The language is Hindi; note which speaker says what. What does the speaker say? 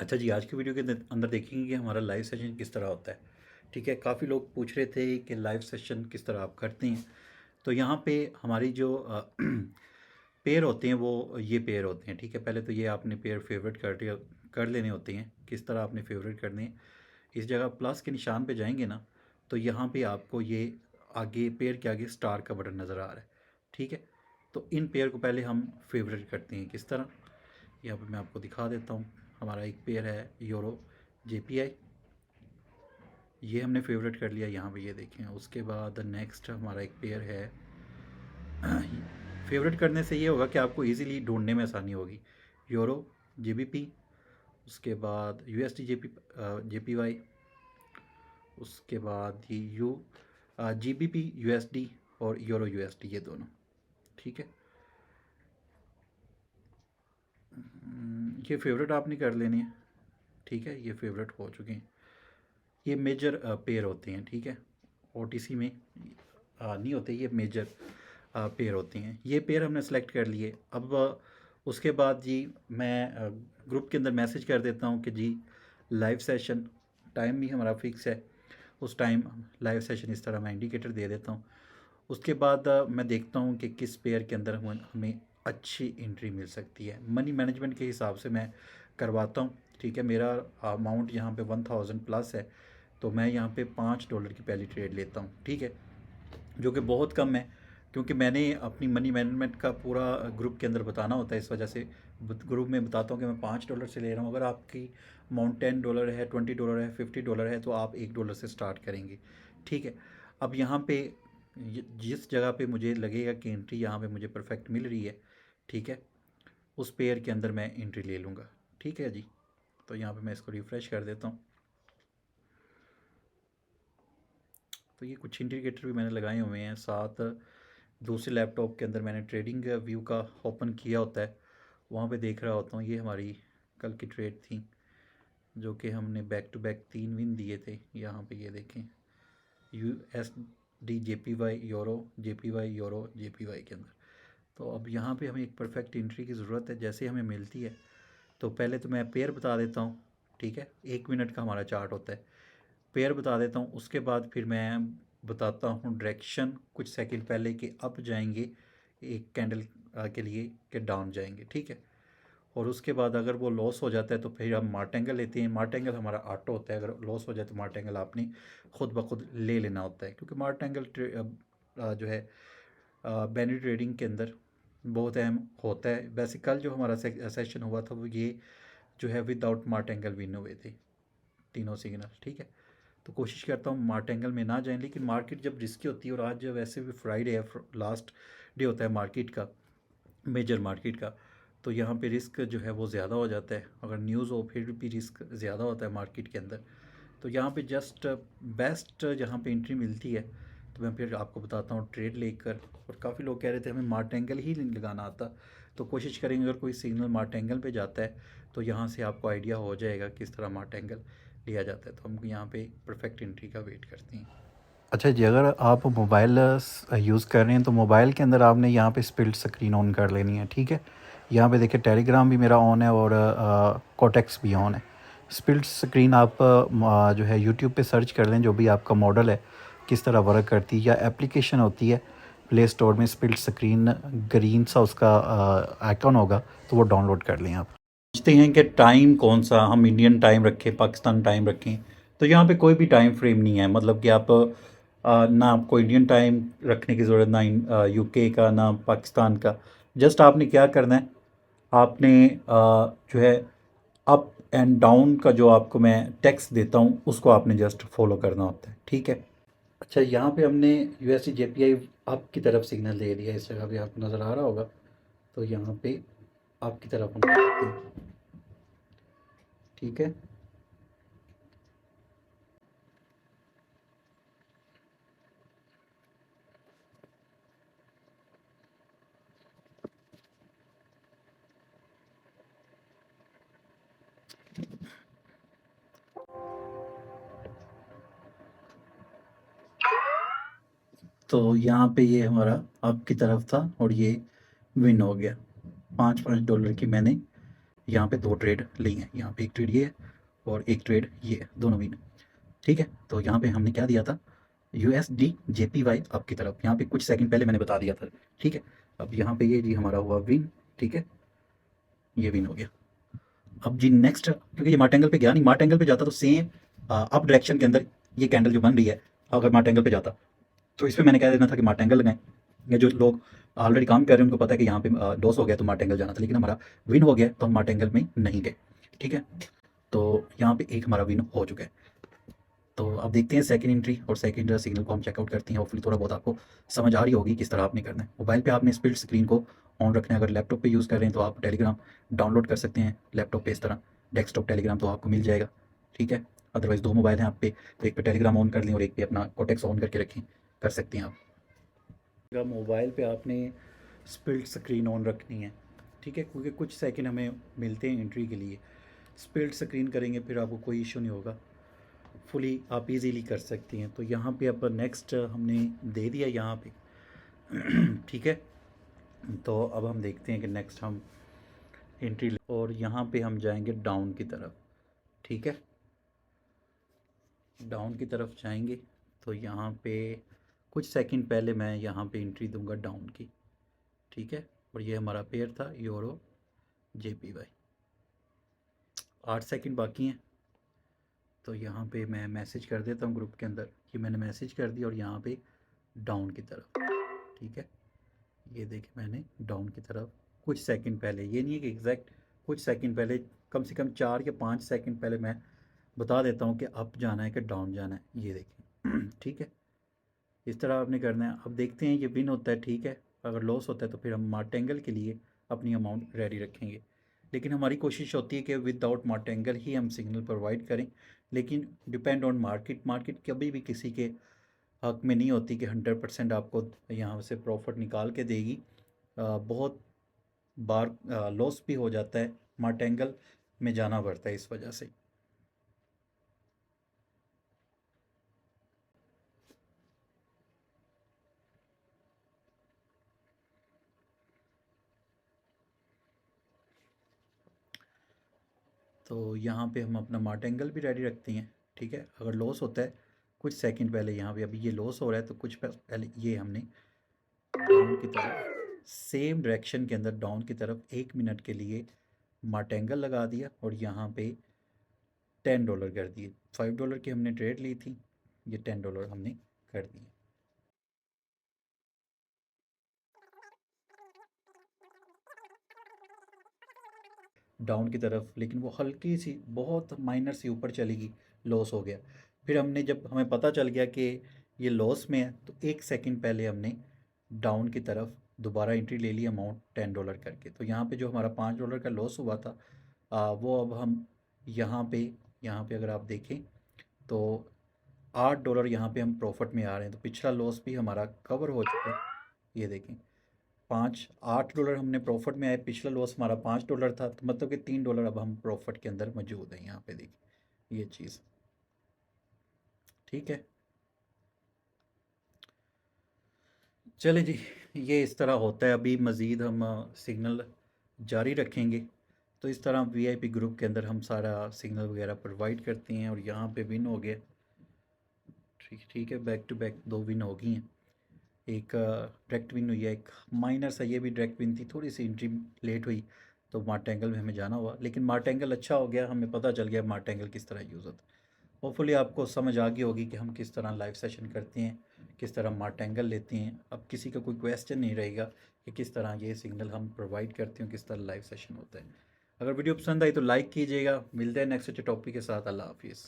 Speaker 1: अच्छा जी, आज की वीडियो के अंदर देखेंगे कि हमारा लाइव सेशन किस तरह होता है। ठीक है, काफ़ी लोग पूछ रहे थे कि लाइव सेशन किस तरह आप करते हैं। तो यहाँ पे हमारी जो पेयर होते हैं वो ये पेयर होते हैं। ठीक है, पहले तो ये आपने पेयर फेवरेट कर लेने होते हैं। किस तरह आपने फेवरेट करने हैं, इस जगह प्लस के निशान पे जाएंगे ना, तो यहाँ पे आपको ये आगे पेयर के आगे स्टार का बटन नज़र आ रहा है। ठीक है, तो इन पेयर को पहले हम फेवरेट करते हैं। किस तरह, यहाँ पे मैं आपको दिखा देता हूँ। हमारा एक पेयर है यूरो जेपीआई, ये हमने फेवरेट कर लिया यहाँ पे, ये देखें। उसके बाद नेक्स्ट हमारा एक पेयर है फेवरेट करने से ये होगा कि आपको इजीली ढूंढने में आसानी होगी। यूरो जेबीपी, उसके बाद यूएसडी जेपीवाई, उसके बाद ये जीबीपी यूएसडी और यूरो यूएसडी, ये दोनों। ठीक है, ये फेवरेट आपने कर लेनी है। ठीक है, ये फेवरेट हो चुके हैं। ये मेजर पेयर होते हैं। ठीक है, ओटीसी में नहीं होते, ये मेजर पेयर होते हैं। ये पेयर हमने सेलेक्ट कर लिए। अब उसके बाद जी मैं ग्रुप के अंदर मैसेज कर देता हूँ कि जी लाइव सेशन टाइम भी हमारा फिक्स है। उस टाइम लाइव सेशन इस तरह मैं इंडिकेटर दे देता हूँ। उसके बाद मैं देखता हूँ कि किस पेयर के अंदर हमें अच्छी एंट्री मिल सकती है। मनी मैनेजमेंट के हिसाब से मैं करवाता हूँ। ठीक है, मेरा अमाउंट यहाँ पे 1000 प्लस है, तो मैं यहाँ पे $5 की पहली ट्रेड लेता हूँ। ठीक है, जो कि बहुत कम है, क्योंकि मैंने अपनी मनी मैनेजमेंट का पूरा ग्रुप के अंदर बताना होता है। इस वजह से ग्रुप में बताता हूँ कि मैं $5 से ले रहा हूँ। अगर आपकी अमाउंट $10 है, $20 है, $50 है, तो आप $1 से स्टार्ट करेंगे। ठीक है, अब यहाँ पे जिस जगह पे मुझे लगेगा कि एंट्री यहाँ पे मुझे परफेक्ट मिल रही है, ठीक है, उस पेयर के अंदर मैं एंट्री ले लूँगा। ठीक है जी, तो यहाँ पे मैं इसको रिफ़्रेश कर देता हूँ। तो ये कुछ इंडिकेटर भी मैंने लगाए हुए हैं साथ। दूसरे लैपटॉप के अंदर मैंने ट्रेडिंग व्यू का ओपन किया होता है, वहाँ पे देख रहा होता हूँ। ये हमारी कल की ट्रेड थी, जो कि हमने बैक टू बैक 3 विन दिए थे। यहाँ पे ये देखें, USD JPY euro, JPY euro JPY के अंदर। तो अब यहाँ पे हमें एक परफेक्ट एंट्री की ज़रूरत है। जैसे हमें मिलती है, तो पहले तो मैं पेयर बता देता हूँ। ठीक है, 1 मिनट का हमारा चार्ट होता है। पेयर बता देता हूँ, उसके बाद फिर मैं बताता हूँ डायरेक्शन कुछ सेकंड पहले कि अप जाएंगे एक कैंडल के लिए, कि डाउन जाएंगे। ठीक है, और उसके बाद अगर वो लॉस हो जाता है तो फिर हम मार्टेंगल लेते हैं। मार्टेंगल हमारा ऑटो होता है, अगर लॉस हो जाए तो मार्टेंगल आपने खुद ब खुद ले लेना होता है, क्योंकि मार्टेंगल जो है बैनरी ट्रेडिंग के अंदर बहुत अहम होता है। वैसे कल जो हमारा सेशन हुआ था वो ये जो है विदाउट मार्टेंगल विन हुए थे तीनों सिग्नल। ठीक है, तो कोशिश करता हूँ मार्टेंगल में ना जाएं। लेकिन मार्केट जब रिस्की होती है, और आज वैसे भी फ्राइडे है, लास्ट डे होता है मार्केट का, मेजर मार्केट का, तो यहाँ पे रिस्क जो है वो ज़्यादा हो जाता है। अगर न्यूज़ हो फिर भी रिस्क ज़्यादा होता है मार्केट के अंदर। तो यहाँ पे जस्ट बेस्ट जहाँ पे एंट्री मिलती है, तो मैं फिर आपको बताता हूँ ट्रेड लेकर। और काफ़ी लोग कह रहे थे हमें मार्टेंगल ही नहीं लगाना आता, तो कोशिश करेंगे अगर कोई सिग्नल मार्टेंगल पे जाता है तो यहाँ से आपको आइडिया हो जाएगा किस तरह मार्टेंगल लिया जाता है। तो हम यहाँ पे परफेक्ट एंट्री का वेट करते हैं। अच्छा जी, अगर आप मोबाइल यूज़ कर रहे हैं तो मोबाइल के अंदर आपने यहाँ पे स्प्लिट स्क्रीन ऑन कर लेनी है। ठीक है, यहाँ पे देखिए टेलीग्राम भी मेरा ऑन है और कोटेक्स भी ऑन है। स्प्लिट स्क्रीन आप जो है यूट्यूब पे सर्च कर लें, जो भी आपका मॉडल है किस तरह वर्क करती है, या एप्लीकेशन होती है प्ले स्टोर में स्प्लिट स्क्रीन, ग्रीन सा उसका आइकन होगा, तो वो डाउनलोड कर लें आप। पूछते हैं कि टाइम कौन सा, हम इंडियन टाइम रखें, पाकिस्तान टाइम रखें। तो यहाँ पे कोई भी टाइम फ्रेम नहीं है, मतलब कि आप ना आपको इंडियन टाइम रखने की ज़रूरत, ना यूके का, ना पाकिस्तान का। जस्ट आपने क्या करना है, आपने जो है अप एंड डाउन का जो आपको मैं टेक्स्ट देता हूँ उसको आपने जस्ट फॉलो करना होता है। ठीक है, अच्छा यहाँ पे हमने USD JPI अप की तरफ सिग्नल दे दिया। इस जगह पे आपको नज़र आ रहा होगा, तो यहाँ पे अप की तरफ हम करते हैं। ठीक है, तो यहाँ पे ये हमारा अप की तरफ था और ये विन हो गया। $5 की मैंने यहाँ पे 2 ट्रेड ली हैं, यहाँ पे एक ट्रेड ये है और एक ट्रेड ये है, दोनों विन। ठीक है, तो यहाँ पे हमने क्या दिया था, USD JPY आपकी तरफ, यहाँ पे कुछ सेकंड पहले मैंने बता दिया था। ठीक है, अब यहाँ पे ये जी हमारा हुआ विन। ठीक है, ये विन हो गया। अब जी नेक्स्ट, क्योंकि ये मार्ट एंगल पे गया नहीं, मार्ट एंगल पे जाता तो सेम अप डायरेक्शन के अंदर ये कैंडल जो बन रही है, अगर मार्ट एंगल पे जाता तो इसमें मैंने कह देना था कि मार्ट एंगल लगाएं। या जो लोग ऑलरेडी काम कर रहे हैं उनको पता है कि यहाँ पे लॉस हो गया तो मार्ट एंगल जाना था, लेकिन हमारा विन हो गया तो हम मार्ट एंगल में नहीं गए। ठीक है, तो यहाँ पे एक हमारा विन हो चुका है। तो अब देखते हैं सेकंड एंट्री और सेकंड सिग्नल को हम चेकआउट करते हैं। होपफुली थोड़ा बहुत आपको समझ आ रही होगी किस तरह आपने करना है। मोबाइल पे आपने स्प्लिट स्क्रीन को ऑन रखना है। अगर लैपटॉप पे यूज़ कर रहे हैं तो आप टेलीग्राम डाउनलोड कर सकते हैं लैपटॉप पे, इस तरह डेस्कटॉप टेलीग्राम तो आपको मिल जाएगा। ठीक है, अदरवाइज़ 2 मोबाइल हैं आप पे, तो एक पे टेलीग्राम ऑन कर लें और एक पे अपना कोटेक्स ऑन करके रखें, कर सकते हैं आप। मोबाइल पे आपने स्प्लिट स्क्रीन ऑन रखनी है। ठीक है, क्योंकि कुछ सेकंड हमें मिलते हैं एंट्री के लिए। स्प्लिट स्क्रीन करेंगे फिर आपको कोई इशू नहीं होगा, फुली आप इजीली कर सकती हैं। तो यहाँ पे अब नेक्स्ट हमने दे दिया यहाँ पे। ठीक है, तो अब हम देखते हैं कि नेक्स्ट हम एंट्री और यहाँ पे हम जाएंगे डाउन की तरफ। ठीक है, डाउन की तरफ जाएंगे तो यहाँ पे कुछ सेकंड पहले मैं यहाँ पे एंट्री दूंगा डाउन की। ठीक है, और ये हमारा पेयर था यूरो JPY। 8 सेकंड बाकी हैं, तो यहाँ पे मैं मैसेज कर देता हूँ ग्रुप के अंदर कि मैंने मैसेज कर दिया और यहाँ पे डाउन की तरफ। ठीक है, ये देखिए मैंने डाउन की तरफ कुछ सेकंड पहले, ये नहीं है कि एग्जैक्ट कुछ सेकंड पहले, कम से कम 4 या 5 सेकंड पहले मैं बता देता हूँ कि अप जाना है कि डाउन जाना है। ये देखें। ठीक है, इस तरह आपने करना है। अब देखते हैं ये विन होता है। ठीक है, अगर लॉस होता है तो फिर हम मार्टेंगल के लिए अपनी अमाउंट रेडी रखेंगे, लेकिन हमारी कोशिश होती है कि विदाउट मार्टेंगल ही हम सिग्नल प्रोवाइड करें। लेकिन डिपेंड ऑन मार्केट, मार्केट कभी भी किसी के हक में नहीं होती कि 100% आपको यहाँ से प्रॉफिट निकाल के देगी। बहुत बार लॉस भी हो जाता है, मार्टेंगल में जाना पड़ता है इस वजह से। तो यहाँ पे हम अपना मार्टेंगल भी रेडी रखते हैं। ठीक है, अगर लॉस होता है कुछ सेकंड पहले, यहाँ पे अभी ये लॉस हो रहा है तो कुछ पहले ये हमने डाउन की तरफ सेम डायरेक्शन के अंदर डाउन की तरफ 1 मिनट के लिए मार्टेंगल लगा दिया और यहाँ पे $10 कर दिए। $5 की हमने ट्रेड ली थी, ये $10 हमने कर दिए डाउन की तरफ। लेकिन वो हल्की सी बहुत माइनर सी ऊपर चलेगी, लॉस हो गया। फिर हमने जब हमें पता चल गया कि ये लॉस में है तो 1 सेकंड पहले हमने डाउन की तरफ दोबारा एंट्री ले ली, अमाउंट $10 करके। तो यहाँ पे जो हमारा $5 का लॉस हुआ था वो अब हम यहाँ पे अगर आप देखें तो $8 यहाँ पे हम प्रॉफिट में आ रहे हैं। तो पिछला लॉस भी हमारा कवर हो चुका है। ये देखें, 8 डॉलर हमने प्रॉफिट में आए, पिछला लॉस हमारा $5 था, तो मतलब कि $3 अब हम प्रॉफिट के अंदर मौजूद हैं। यहाँ पे देखिए ये चीज़। ठीक है, चले जी, ये इस तरह होता है। अभी मज़ीद हम सिग्नल जारी रखेंगे। तो इस तरह VIP ग्रुप के अंदर हम सारा सिग्नल वगैरह प्रोवाइड करते हैं। और यहाँ पे विन हो गया। ठीक है, बैक टू बैक 2 विन हो गई हैं। एक डायरेक्ट विन हुई है, एक माइनर सा ये भी डायरेक्ट विन थी, थोड़ी सी एंट्री लेट हुई तो मार्टेंगल में हमें जाना हुआ। लेकिन मार्टेंगल अच्छा हो गया, हमें पता चल गया मार्टेंगल किस तरह यूज़ होता है। होपफुली आपको समझ आ गई होगी कि हम किस तरह लाइव सेशन करते हैं, किस तरह मार्टेंगल लेते हैं। अब किसी का कोई क्वेश्चन नहीं रहेगा कि किस तरह ये सिग्नल हम प्रोवाइड करते हैं, किस तरह लाइव सेशन होता है। अगर वीडियो पसंद आई तो लाइक कीजिएगा। मिलते हैं नेक्स्ट टॉपिक के साथ। अल्लाह हाफिज़।